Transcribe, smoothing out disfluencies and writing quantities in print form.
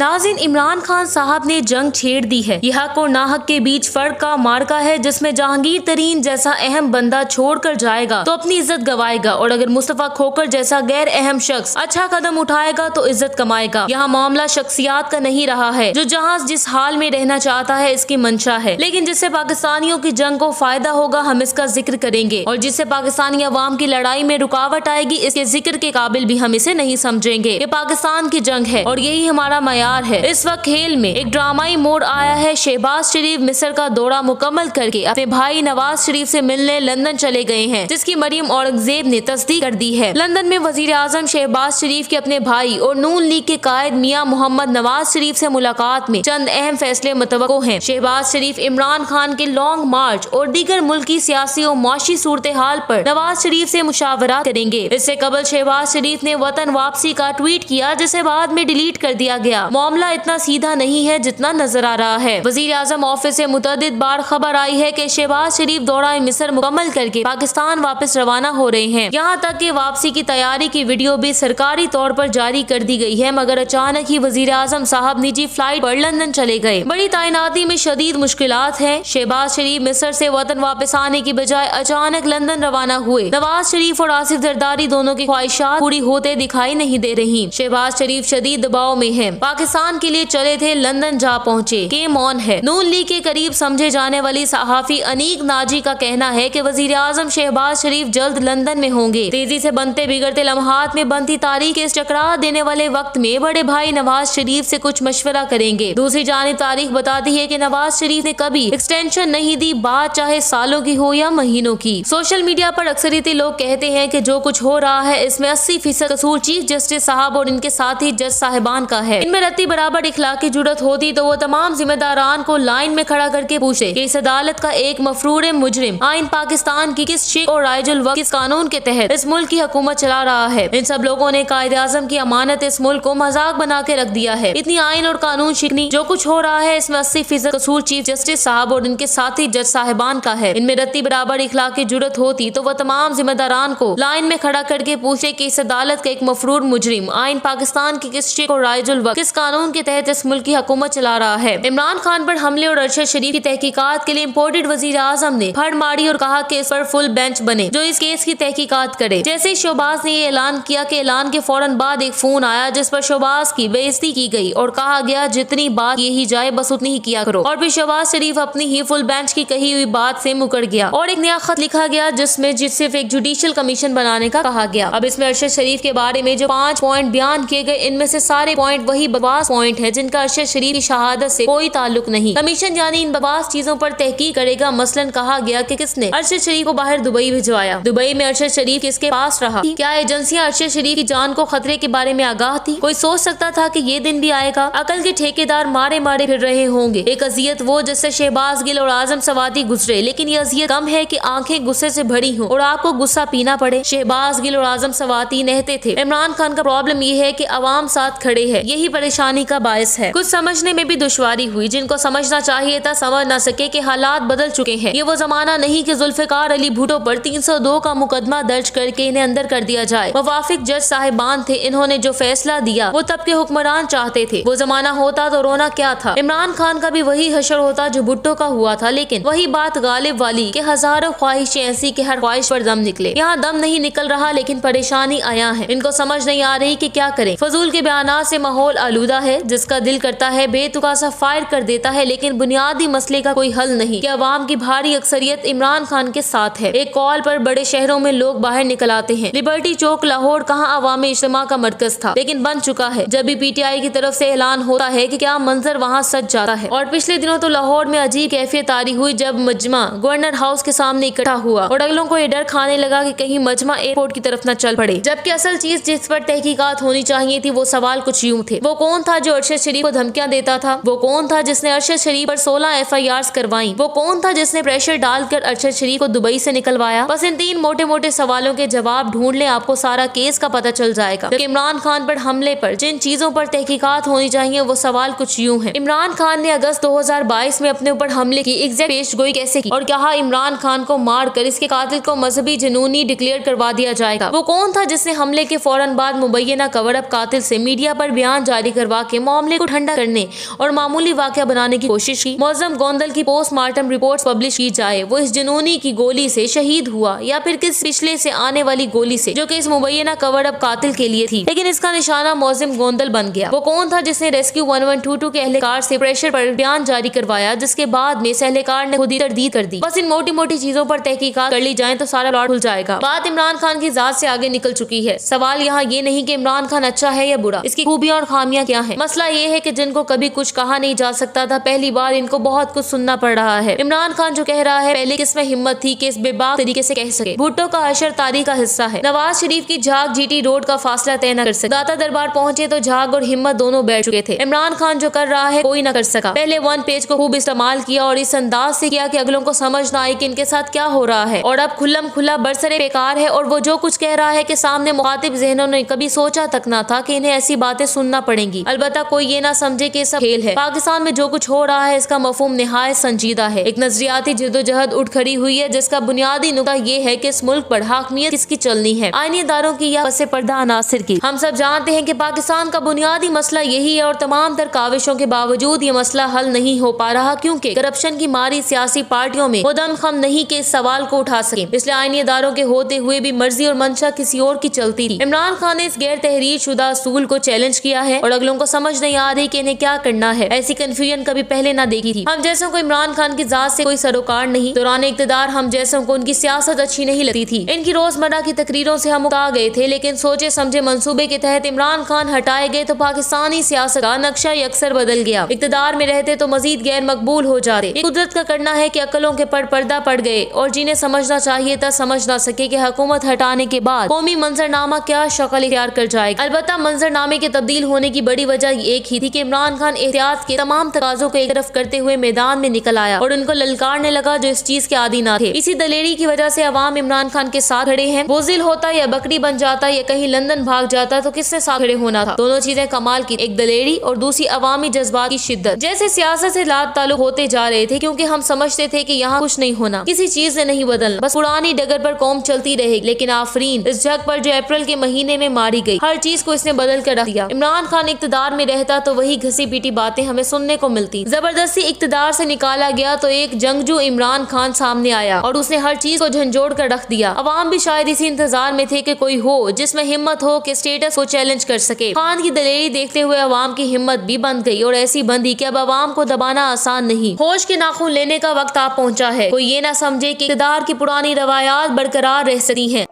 नाज़रीन, इमरान खान साहब ने जंग छेड़ दी है। यह हक और नाहक के बीच फर्क का मार्का है, जिसमें जहांगीर तरीन जैसा अहम बंदा छोड़कर जाएगा तो अपनी इज्जत गवाएगा, और अगर मुस्तफा खोखर जैसा गैर अहम शख्स अच्छा कदम उठाएगा तो इज्जत कमाएगा। यहाँ मामला शख्सियात का नहीं रहा है। जो जहाज जिस हाल में रहना चाहता है इसकी मंशा है, लेकिन जिससे पाकिस्तानियों की जंग को फायदा होगा हम इसका जिक्र करेंगे, और जिससे पाकिस्तानी अवाम की लड़ाई में रुकावट आएगी इसके जिक्र के काबिल भी हम इसे नहीं समझेंगे। ये पाकिस्तान की जंग है और यही हमारा मयार है। इस वक्त खेल में एक ड्रामाई मोड़ आया है। शहबाज शरीफ मिस्र का दौरा मुकम्मल करके अपने भाई नवाज शरीफ से मिलने लंदन चले गए हैं, जिसकी मरियम औरंगजेब ने तस्दीक कर दी है। लंदन में वजीर आजम शहबाज शरीफ के अपने भाई और नून लीग के कायद मियां मोहम्मद नवाज शरीफ से मुलाकात में चंद अहम फैसले मुतवक्को हैं। शहबाज शरीफ इमरान खान के लॉन्ग मार्च और दीगर मुल्की सियासी और मुआशी सूरत हाल पर नवाज शरीफ से मुशावरा करेंगे। इससे कबल शहबाज शरीफ ने वतन वापसी का ट्वीट किया, जिसे बाद में डिलीट कर दिया गया। मामला इतना सीधा नहीं है जितना नजर आ रहा है। वजीर आजम ऑफिस से मुतअद्दिद बार खबर आई है कि शहबाज शरीफ दौरा मिस्र मुकम्मल करके पाकिस्तान वापस रवाना हो रहे हैं। यहाँ तक कि वापसी की तैयारी की वीडियो भी सरकारी तौर पर जारी कर दी गई है, मगर अचानक ही वजीर आजम साहब निजी फ्लाइट पर लंदन चले गए। बड़ी तैनाती में शदीद मुश्किलात है। शहबाज शरीफ मिस्र से वतन वापस आने की बजाय अचानक लंदन रवाना हुए। नवाज शरीफ और आसिफ जरदारी दोनों की ख्वाहिशात पूरी होते दिखाई नहीं दे रही। शहबाज शरीफ शदीद दबाव में है। पाकिस्तान के लिए चले थे, लंदन जा पहुंचे। गेम ऑन है। नून लीग के करीब समझे जाने वाली सहाफी अनीक नाजी का कहना है कि वजीर आजम शहबाज शरीफ जल्द लंदन में होंगे। तेजी से बनते बिगड़ते लम्हात में बनती तारीख के इस टकरा देने वाले वक्त में बड़े भाई नवाज शरीफ से कुछ मशवरा करेंगे। दूसरी जानिब तारीख बताती है कि नवाज शरीफ ने कभी एक्सटेंशन नहीं दी, बात चाहे सालों की हो या महीनों की। सोशल मीडिया पर अक्सरियती लोग कहते हैं कि जो कुछ हो रहा है इसमें 80% कसूर चीफ जस्टिस साहब और इनके साथी जज साहिबान का है। इनमें रत्ती बराबर इखलाकी जुर्रत होती तो वो तमाम जिम्मेदारान को लाइन में खड़ा करके पूछे कि इस अदालत का एक मफरूर मुजरिम आइन पाकिस्तान की किस शिक और राइजुल वक्त किस कानून के तहत इस मुल्क की हुकूमत चला रहा है। इन सब लोगों ने कायदे आजम की अमानत इस मुल्क को मजाक बना के रख दिया है। इतनी आइन और कानून शिकनी। जो कुछ हो रहा है इसमें 80% कसूर चीफ जस्टिस साहब और इनके साथी जज साहिबान का है। इनमें रत्ती बराबर इखलाकी जुर्रत होती तो वह तमाम जिम्मेदारान को लाइन में खड़ा करके पूछे कि इस अदालत का एक मफरूर मुजरिम आइन पाकिस्तान की किस शिक और राइजुल वक्त किस कानून के तहत इस मुल्क की हुकूमत चला रहा है। इमरान खान पर हमले और अरशद शरीफ की तहकीकात के लिए इम्पोर्टेड वजीर आजम ने फड़ मारी और कहा कि इस पर फुल बेंच बने जो इस केस की तहकीकात करे। जैसे ही शहबाज ने ये ऐलान किया कि ऐलान के फौरन बाद एक फोन आया जिस पर शहबाज की बेइज्जती की गई और कहा गया जितनी बात यही जाए बस उतनी ही किया करो। और फिर शहबाज शरीफ अपनी ही फुल बेंच की कही हुई बात से मुकर गया और एक नया खत लिखा गया जिसमें सिर्फ एक जुडिशियल कमीशन बनाने का कहा गया। अब इसमें अरशद शरीफ के बारे में जो 5 पॉइंट बयान किए गए इनमें से सारे पॉइंट वही बकवास पॉइंट है जिनका अरशद शरीफ की शहादत से कोई ताल्लुक नहीं। कमीशन यानी इन बकवास चीजों पर तहकीक करेगा। मसलन कहा गया कि किसने अरशद शरीफ को बाहर दुबई भिजवाया, दुबई में अरशद शरीफ किसके पास रहा, क्या एजेंसियां अरशद शरीफ की जान को खतरे के बारे में आगाह थी। कोई सोच सकता था कि ये दिन भी आएगा। अकल के ठेकेदार मारे मारे फिर रहे होंगे। एक अजियत वो जिससे शहबाज गिल और आजम सवाती गुजरे, लेकिन ये अजियत कम है कि आंखें गुस्से से भरी हों और आपको गुस्सा पीना पड़े। शहबाज गिल और आजम सवाती नहते थे। इमरान खान का प्रॉब्लम ये है कि अवाम साथ खड़े है, यही परेशानी का बायस है। कुछ समझने में भी दुश्वारी हुई। जिनको समझना चाहिए था समझ ना सके कि हालात बदल चुके हैं। ये वो जमाना नहीं कि जुल्फिकार अली भुट्टो पर 302 का मुकदमा दर्ज करके इन्हें अंदर कर दिया जाए। मुवाफिक जज साहिबान थे, इन्होंने जो फैसला दिया वो तब के हुक्मरान चाहते थे। वो जमाना होता तो रोना क्या था। इमरान खान का भी वही हशर होता जो भुट्टो का हुआ था, लेकिन वही बात गालिब वाली कि हजारों ख्वाहिशें ऐसी कि हर ख्वाहिश पर दम निकले। यहाँ दम नहीं निकल रहा लेकिन परेशानी आया है। इनको समझ नहीं आ रही कि क्या करें। फजूल के बयानात से माहौल आलूदा है। जिसका दिल करता है बेतुका सा फायर कर देता है, लेकिन बुनियादी मसले का कोई हल नहीं कि अवाम की भारी अक्सरियत इमरान खान के साथ है। एक कॉल पर बड़े शहरों में लोग बाहर निकल आते हैं। लिबर्टी चौक लाहौर कहाँ अवामी इज्तिमा का मरकज था, लेकिन बन चुका है। जब भी PTI की तरफ से ऐलान होता है कि क्या मंजर वहाँ सज जाता है। और पिछले दिनों तो लाहौर में अजीब कैफियत तारी हुई जब मजमा गवर्नर हाउस के सामने इकट्ठा हुआ और अगलों को ये डर खाने लगा कि कहीं मजमा एयरपोर्ट की तरफ न चल पड़े। जबकि असल चीज जिस पर तहकीकात होनी चाहिए थी वो सवाल कुछ यूं थे। वो कौन था जो अरशद शरीफ को धमकियां देता था? वो कौन था जिसने अरशद शरीफ पर 16 FIRs करवाई? वो कौन था जिसने प्रेशर डालकर अरशद शरीफ को दुबई से निकलवाया? बस इन 3 मोटे मोटे सवालों के जवाब ढूंढ ले, आपको सारा केस का पता चल जाएगा। जबकि इमरान खान पर हमले पर जिन चीजों पर तहकीकात होनी चाहिए वो सवाल कुछ यूं है। इमरान खान ने अगस्त 2022 में अपने ऊपर हमले की एग्जैक्ट पेशगोई कैसे की और कहा इमरान खान को मार कर इसके कातिल को मजहबी जुनूनी डिक्लेयर करवा दिया जाएगा। वो कौन था जिसने हमले के फौरन बाद मुबैना कवर अप कातिल से मीडिया पर बयान जारी करवा करवा के मामले को ठंडा करने और मामूली वाकया बनाने की कोशिश की। मौजम गोंदल की पोस्टमार्टम रिपोर्ट पब्लिश की जाए, वो इस जुनूनी की गोली से शहीद हुआ या फिर किस पिछले से आने वाली गोली से, जो कि इस मुबैना कवर अप कातिल के लिए थी। लेकिन इसका निशाना मौजम गोंदल बन गया। वो कौन था जिसने रेस्क्यू 1122 के एहलकार से प्रेशर पर बयान जारी करवाया, जिसके बाद में इस एहलकार ने खुद ही तरदीद कर दी। बस इन मोटी मोटी चीजों पर तहकीकात कर ली जाए तो सारा प्लॉट खुल जाएगा। बात इमरान खान की जात से आगे निकल चुकी है। सवाल यहाँ ये नहीं कि इमरान खान अच्छा है या बुरा, इसकी खूबियां और खामियां क्या हैं। मसला ये है कि जिनको कभी कुछ कहा नहीं जा सकता था, पहली बार इनको बहुत कुछ सुनना पड़ रहा है। इमरान खान जो कह रहा है, पहले किसमें हिम्मत थी कि इस बेबाक तरीके से कह सके। भुट्टो का हशर तारीख का हिस्सा है। नवाज शरीफ की झाग जीटी रोड का फासला तय न कर सके। दाता दरबार पहुंचे तो झाग और हिम्मत दोनों बैठ चुके थे। इमरान खान जो कर रहा है कोई न कर सका। पहले वन पेज को खूब इस्तेमाल किया और इस अंदाज से किया कि अगलों को समझ न आए कि इनके साथ क्या हो रहा है, और अब खुल्लम खुल्ला बरसरे बेकार है। और वो जो कुछ कह रहा है कि सामने मुखातिब ज़हनों ने कभी सोचा तक ना था कि इन्हें ऐसी बातें सुनना पड़ेंगी। अलबत्ता कोई ये ना समझे कि सब खेल है। पाकिस्तान में जो कुछ हो रहा है इसका मफहूम निहायत संजीदा है। एक नजरियाती जद्दोजहद उठ खड़ी हुई है, जिसका बुनियादी नुकता ये है कि इस मुल्क पर हाकमियत किसकी चलनी है, आईनी इदारों की या पसे पर्दा अनासिर की। हम सब जानते हैं कि पाकिस्तान का बुनियादी मसला यही है, और तमाम तर काविशों के बावजूद ये मसला हल नहीं हो पा रहा, क्योंकि करप्शन की मारी सियासी पार्टियों में वो दमखम नहीं कि इस सवाल को उठा सके। इसलिए आईनी इदारों के होते हुए भी मर्जी और मंशा किसी और की चलती थी। इमरान खान ने इस गैर तहरीर शुदा असूल को चैलेंज किया है, और अगलों को समझ नहीं आ रही कि इन्हें क्या करना है। ऐसी कंफ्यूजन कभी पहले ना देखी थी। हम जैसों को इमरान खान की जात से कोई सरोकार नहीं। दौरान इक़्तिदार हम जैसों को उनकी सियासत अच्छी नहीं लगती थी। इनकी रोजमर्रा की तकरीरों से हम उकता गए थे, लेकिन सोचे समझे मंसूबे के तहत इमरान खान हटाए गए तो पाकिस्तानी सियासत का नक्शा अक्सर बदल गया। इक़्तिदार में रहते तो मजीद गैर मकबूल हो जाते। ये कुदरत का करना है कि अकलों के पर्दा पड़ गए, और जिन्हें समझना चाहिए था समझ ना सके कि हुकूमत हटाने के बाद कौमी मंजरनामा क्या शक्ल इख्तियार कर जाएगा। अलबत्ता मंजरनामे के तब्दील होने की बड़ी वजह एक ही थी कि इमरान खान एहतियात के तमाम तकाजों को एक तरफ करते हुए मैदान में निकल आया और उनको ललकारने लगा जो इस चीज के आदी ना थे। इसी दलेरी की वजह से अवाम इमरान खान के साथ खड़े हैं। बोझिल होता या बकरी बन जाता या कहीं लंदन भाग जाता तो किससे साथ खड़े होना था। दोनों चीजें कमाल की, एक दलेरी और दूसरी अवामी जज्बात की शिद्दत। जैसे सियासत से लात ताल्लुक होते जा रहे थे, क्योंकि हम समझते थे कि यहाँ कुछ नहीं होना, किसी चीज ने नहीं बदलना, बस पुरानी डगर पर कौम चलती रहेगी। लेकिन आफरीन इस जग पर जो अप्रैल के महीने में मारी गई, हर चीज को इसने बदल कर रख दिया। इमरान खान इक़्तिदार में रहता तो वही घसी पीटी बातें हमें सुनने को मिलती। जबरदस्ती इक़्तिदार से निकाला गया तो एक जंगजू इमरान खान सामने आया और उसने हर चीज को झंझोड़ कर रख दिया। अवाम भी शायद इसी इंतजार में थे कि कोई हो जिसमें हिम्मत हो कि स्टेटस को चैलेंज कर सके। खान की दलेरी देखते हुए अवाम की हिम्मत भी बंद गई, और ऐसी बंदी कि अब अवाम को दबाना आसान नहीं। होश के नाखून लेने का वक्त आ पहुंचा है। कोई ये ना समझे कि इक़्तिदार की पुरानी रवायात बरकरार रह सकती हैं।